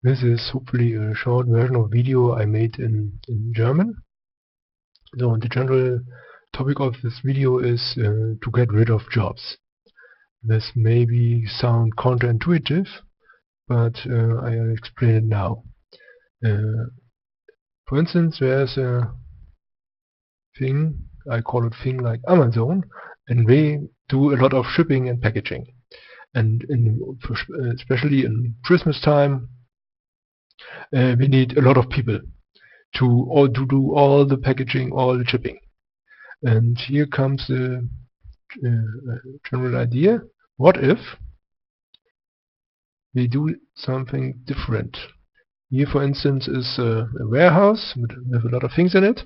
This is hopefully a short version of video I made in German. So the general topic of this video is to get rid of jobs. This may sound counterintuitive, but I'll explain it now. For instance, there's a thing, I call it thing like Amazon, and they do a lot of shipping and packaging. And especially in Christmas time, we need a lot of people to do all the packaging, all the shipping. And here comes the general idea. What if we do something different? Here, for instance, is a warehouse with a lot of things in it.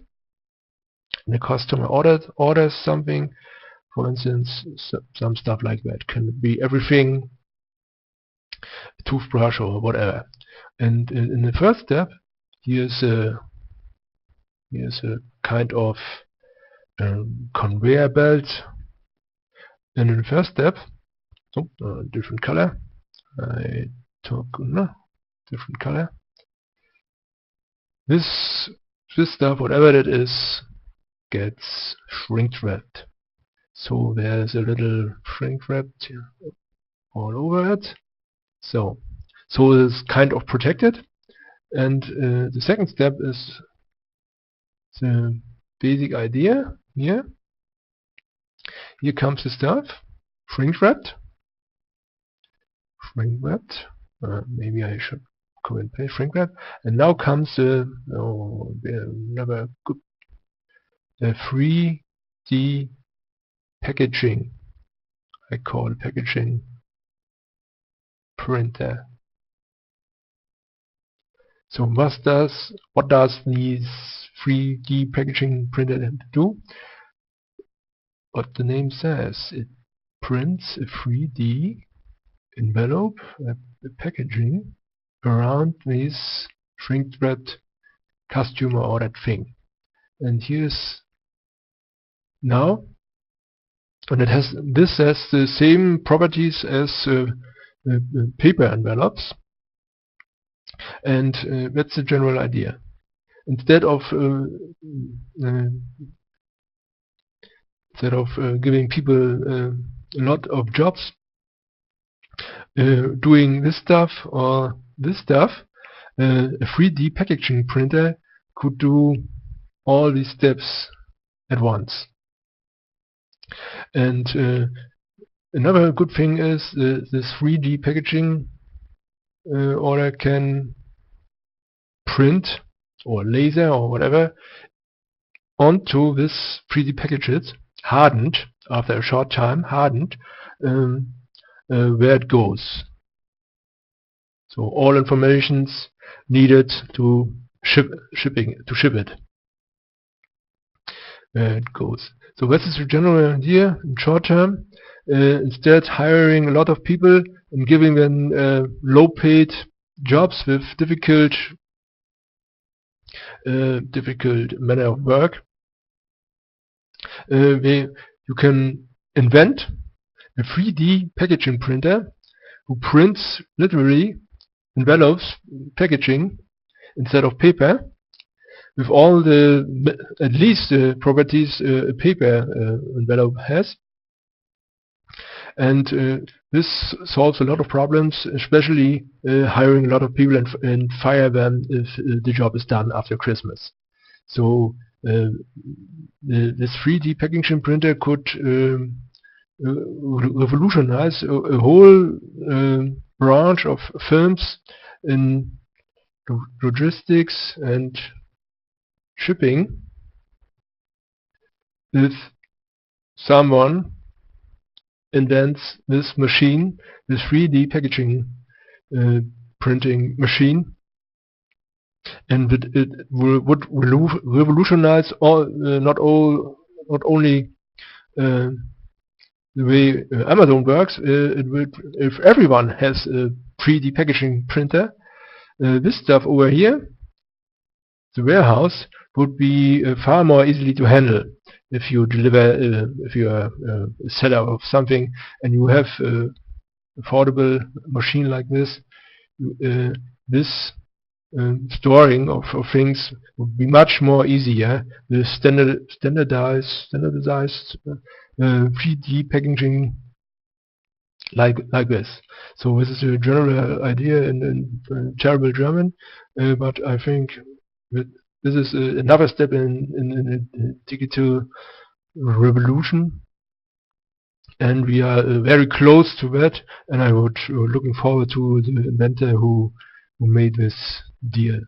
And the customer orders something, for instance, some stuff like that. Can be everything, a toothbrush or whatever. And in the first step, here's a kind of conveyor belt. And in the first step, different color. I took different color. This stuff, whatever it is, gets shrink wrapped. So there's a little shrink wrapped all over it. So it's kind of protected. And the second step is the basic idea here. Here comes the stuff, shrink wrapped. Maybe I should copy and paste shrink wrap. And now comes the 3D packaging. I call it packaging printer. So what does this 3D packaging printer do? What the name says, it prints a 3D envelope, a packaging around this shrink wrapped customer ordered thing. And here's now, and this has the same properties as paper envelopes, and that's the general idea. Instead of giving people a lot of jobs doing this stuff or this stuff, a 3D packaging printer could do all these steps at once. And another good thing is this 3D packaging order can print or laser or whatever onto this 3D packages, hardened after a short time, where it goes. So all informations needed to ship it, where it goes. So this is the general idea in short term. Instead hiring a lot of people and giving them low-paid jobs with difficult manner of work, you can invent a 3D packaging printer who prints literally envelopes, packaging instead of paper, with all at least the properties a paper envelope has. And this solves a lot of problems, especially hiring a lot of people and fire them if the job is done after Christmas. So this 3D packaging printer could revolutionize a whole branch of firms in logistics and shipping if someone invents this machine, this 3D packaging printing machine, and it would revolutionize not only the way Amazon works. It would, if everyone has a 3D packaging printer, this stuff over here, the warehouse, would be far more easily to handle. If you deliver, if you are a seller of something and you have affordable machine like this, this storing of things would be much more easier with standardized 3D packaging like this. So this is a general idea in terrible German, but I think that this is another step in the digital revolution, and we are very close to that, and I would looking forward to the inventor who made this deal.